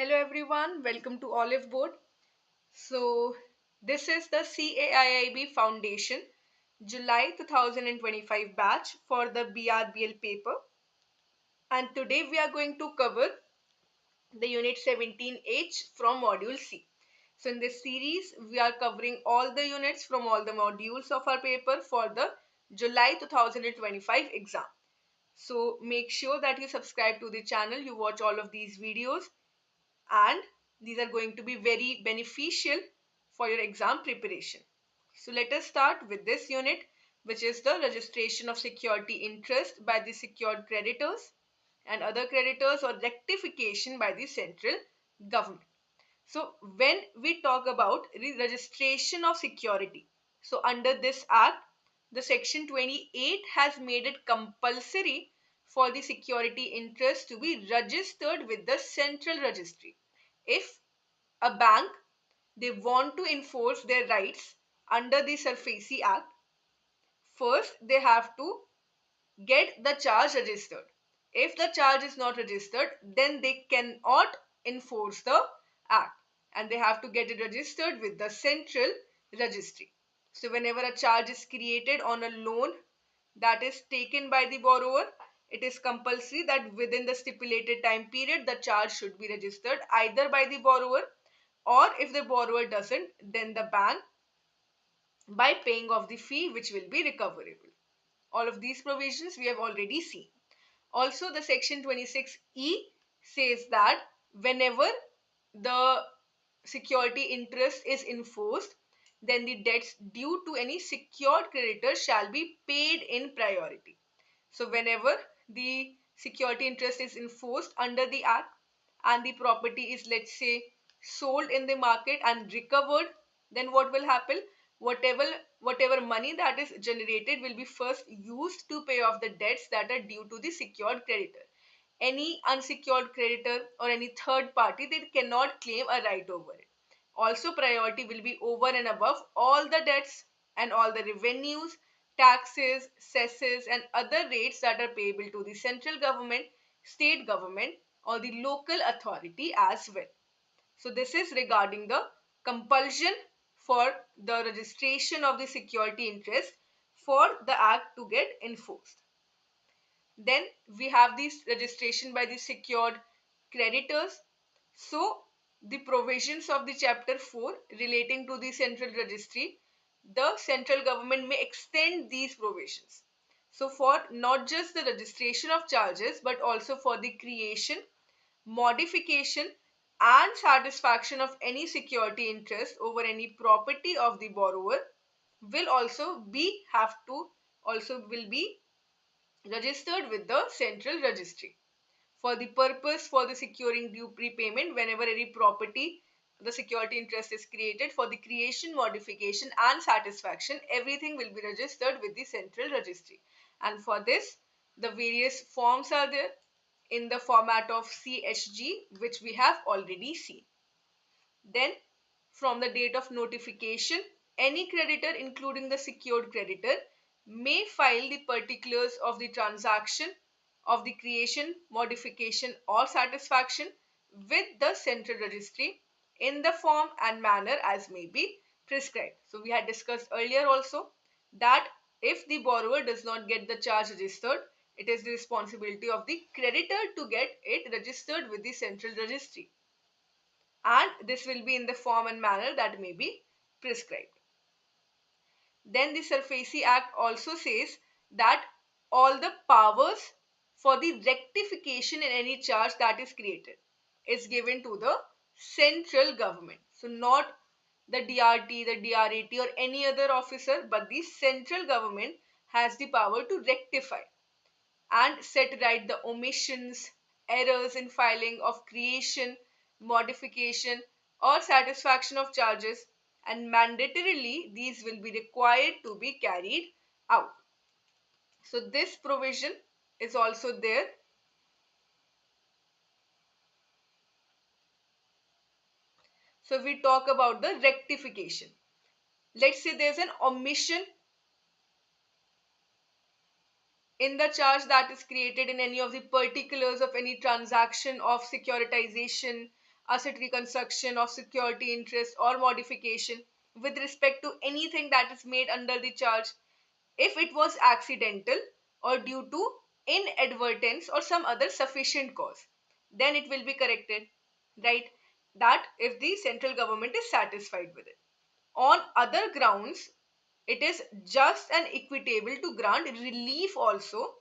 Hello everyone, welcome to Oliveboard. So this is the CAIIB Foundation July 2025 batch for the BRBL paper, and today we are going to cover the unit 17H from module C. So in this series we are covering all the units from all the modules of our paper for the July 2025 exam. So make sure that you subscribe to the channel, you watch all of these videos, and these are going to be very beneficial for your exam preparation. So let us start with this unit, which is the registration of security interest by the secured creditors and other creditors, or rectification by the central government. So when we talk about registration of security, so under this act, the section 28 has made it compulsory for the security interest to be registered with the central registry. If a bank, they want to enforce their rights under the SEBI Act, first they have to get the charge registered. If the charge is not registered, then they cannot enforce the act, and they have to get it registered with the central registry. So whenever a charge is created on a loan that is taken by the borrower, it is compulsory that within the stipulated time period the charge should be registered either by the borrower, or if the borrower doesn't, then the bank by paying off the fee, which will be recoverable. All of these provisions we have already seen. Also, the section 26E says that whenever the security interest is enforced, then the debts due to any secured creditor shall be paid in priority. So whenever the security interest is enforced under the act and the property is, let's say, sold in the market and recovered, then what will happen? Whatever money that is generated will be first used to pay off the debts that are due to the secured creditor. Any unsecured creditor or any third party, they cannot claim a right over it. Also, priority will be over and above all the debts and all the revenues, taxes, cesses, and other rates that are payable to the central government, state government, or the local authority as well. So this is regarding the compulsion for the registration of the security interest for the act to get enforced. Then we have this registration by the secured creditors. So the provisions of the chapter 4 relating to the central registry, the central government may extend these provisions. So for not just the registration of charges, but also for the creation, modification, and satisfaction of any security interest over any property of the borrower will also be have to also will be registered with the central registry. For the purpose for the securing due prepayment, whenever any property, the security interest is created, for the creation, modification, and satisfaction, everything will be registered with the central registry. And for this, the various forms are there in the format of CHG, which we have already seen. Then, from the date of notification, any creditor, including the secured creditor, may file the particulars of the transaction of the creation, modification, or satisfaction with the central registry in the form and manner as may be prescribed. So we had discussed earlier also that if the borrower does not get the charge registered, it is the responsibility of the creditor to get it registered with the central registry, and this will be in the form and manner that may be prescribed. Then the SEBI Act also says that all the powers for the rectification in any charge that is created is given to the central government. So not the DRT, the DRAT, or any other officer, but the central government has the power to rectify and set right the omissions, errors in filing of creation, modification, or satisfaction of charges, and mandatorily these will be required to be carried out. So this provision is also there. So we talk about the rectification. Let's say there's an omission in the charge that is created in any of the particulars of any transaction of securitization, asset reconstruction of security interest or modification with respect to anything that is made under the charge, if it was accidental or due to inadvertence or some other sufficient cause, then it will be corrected, right? That if the central government is satisfied with it. On other grounds, it is just and equitable to grant relief also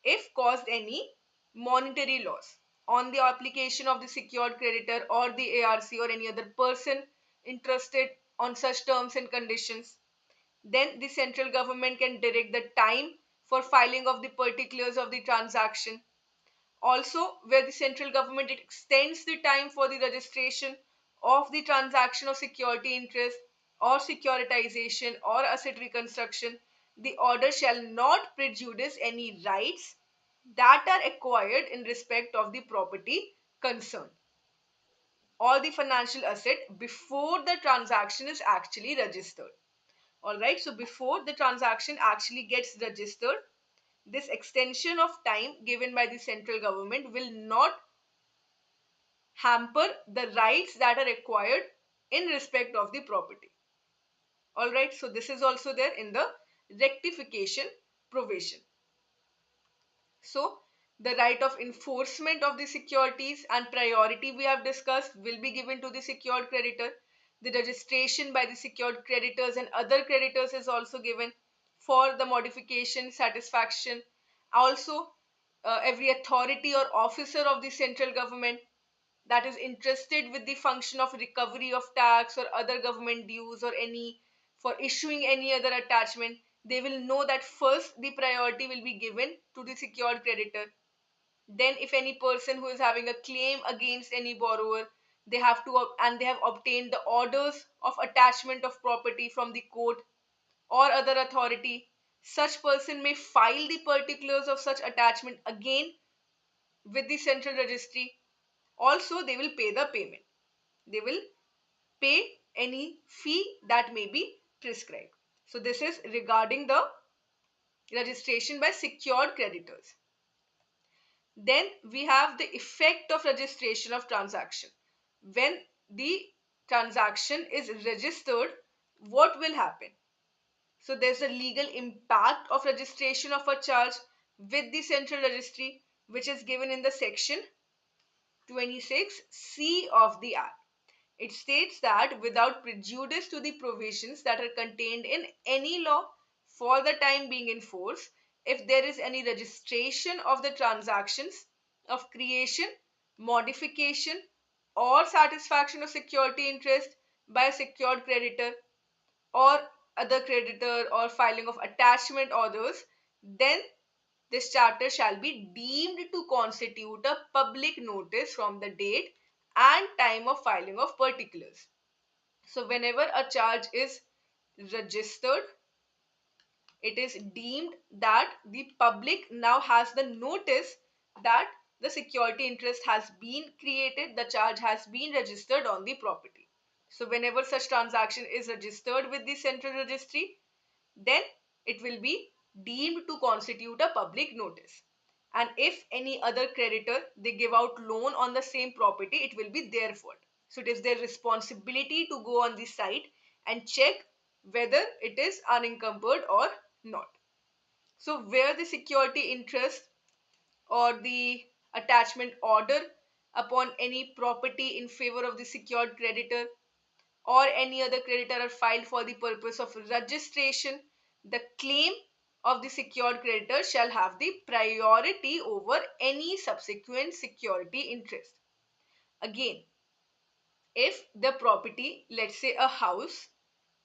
if caused any monetary loss on the application of the secured creditor or the ARC or any other person interested on such terms and conditions. Then the central government can direct the time for filing of the particulars of the transaction. Also, where the central government it extends the time for the registration of the transaction of security interest or securitization or asset reconstruction, the order shall not prejudice any rights that are acquired in respect of the property concerned or the financial asset before the transaction is actually registered. All right, so before the transaction actually gets registered, this extension of time given by the central government will not hamper the rights that are acquired in respect of the property. All right, so this is also there in the rectification provision. So the right of enforcement of the securities and priority we have discussed will be given to the secured creditor. The registration by the secured creditors and other creditors is also given for the modification satisfaction. Also, every authority or officer of the central government that is interested with the function of recovery of tax or other government dues or any for issuing any other attachment, they will know that first the priority will be given to the secured creditor. Then if any person who is having a claim against any borrower, they have to and they have obtained the orders of attachment of property from the court or other authority, such person may file the particulars of such attachment again with the central registry. Also, they will pay the payment. They will pay any fee that may be prescribed. So this is regarding the registration by secured creditors. Then we have the effect of registration of transaction. When the transaction is registered, what will happen? So there's a legal impact of registration of a charge with the central registry, which is given in the section 26C of the Act. It states that without prejudice to the provisions that are contained in any law for the time being in force, if there is any registration of the transactions of creation, modification, or satisfaction of security interest by a secured creditor or other creditor or filing of attachment orders, then this charter shall be deemed to constitute a public notice from the date and time of filing of particulars. So whenever a charge is registered, it is deemed that the public now has the notice that the security interest has been created, the charge has been registered on the property. So whenever such transaction is registered with the central registry, then it will be deemed to constitute a public notice. And if any other creditor they give out loan on the same property, it will be their fault. So it is their responsibility to go on the site and check whether it is unencumbered or not. So where the security interest or the attachment order upon any property in favor of the secured creditor or any other creditor are filed for the purpose of registration, the claim of the secured creditor shall have the priority over any subsequent security interest. Again, if the property, let's say a house,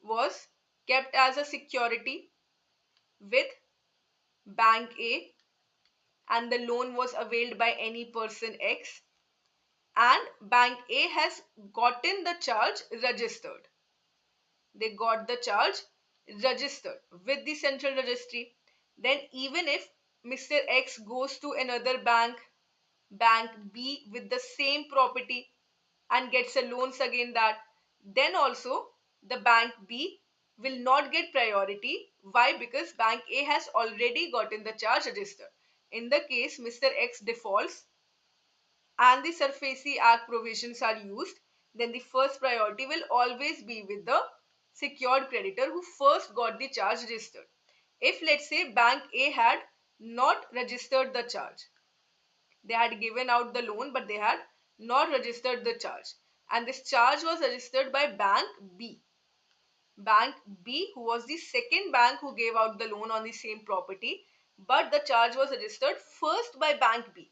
was kept as a security with bank A and the loan was availed by any person X and bank A has gotten the charge registered. They got the charge registered with the central registry. Then even if Mr. X goes to another bank, bank B with the same property and gets a loans again that, then also the bank B will not get priority. Why? Because bank A has already gotten the charge registered. In the case Mr. X defaults and the SARFAESI Act provisions are used, then the first priority will always be with the secured creditor who first got the charge registered. If let's say bank A had not registered the charge, they had given out the loan but they had not registered the charge, and this charge was registered by bank B. Bank B, who was the second bank who gave out the loan on the same property, but the charge was registered first by bank B.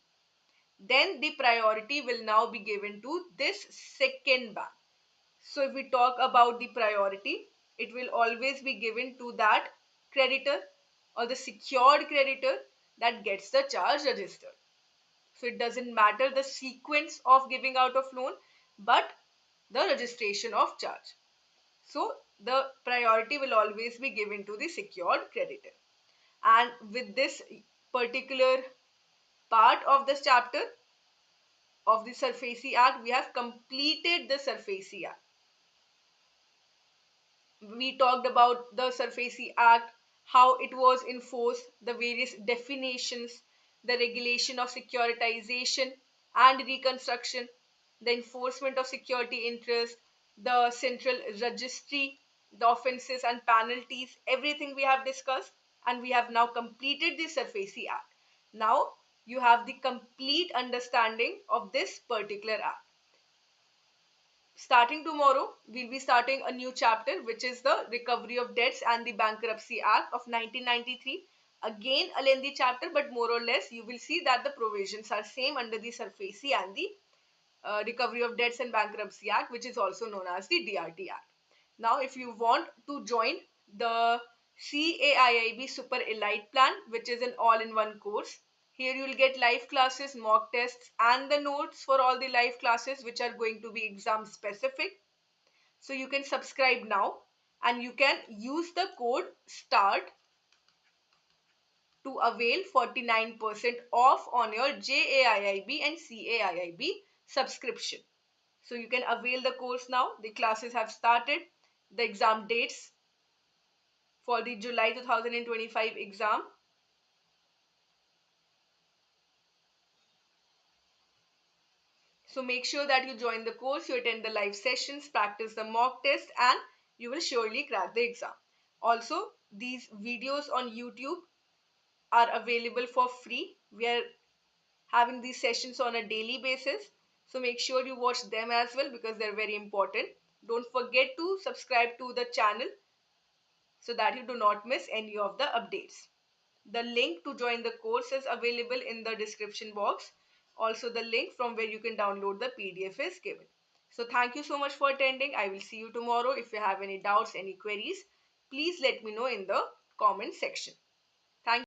Then the priority will now be given to this second bank. So if we talk about the priority, it will always be given to that creditor or the secured creditor that gets the charge registered. So it doesn't matter the sequence of giving out of loan, but the registration of charge. So the priority will always be given to the secured creditor. And with this particular part of this chapter of the SARFAESI Act, we have completed the SARFAESI Act. We talked about the SARFAESI Act, how it was enforced, the various definitions, the regulation of securitization and reconstruction, the enforcement of security interest, the central registry, the offences and penalties, everything we have discussed, and we have now completed the SARFAESI Act. Now you have the complete understanding of this particular act. Starting tomorrow, we'll be starting a new chapter, which is the Recovery of Debts and the Bankruptcy Act of 1993. Again, a lengthy chapter, but more or less, you will see that the provisions are same under the SARFAESI and the Recovery of Debts and Bankruptcy Act, which is also known as the DRT Act. Now, if you want to join the CAIIB Super Elite Plan, which is an all-in-one course, here you will get live classes, mock tests, and the notes for all the live classes which are going to be exam specific. So you can subscribe now and you can use the code START to avail 49% off on your JAIIB and CAIIB subscription. So you can avail the course now. The classes have started. The exam dates for the July 2025 exam. So make sure that you join the course, you attend the live sessions, practice the mock test, and you will surely crack the exam. Also, these videos on YouTube are available for free. We are having these sessions on a daily basis. So make sure you watch them as well because they're very important. Don't forget to subscribe to the channel so that you do not miss any of the updates. The link to join the course is available in the description box. Also, the link from where you can download the PDF is given. So thank you so much for attending. I will see you tomorrow. If you have any doubts, any queries, please let me know in the comment section.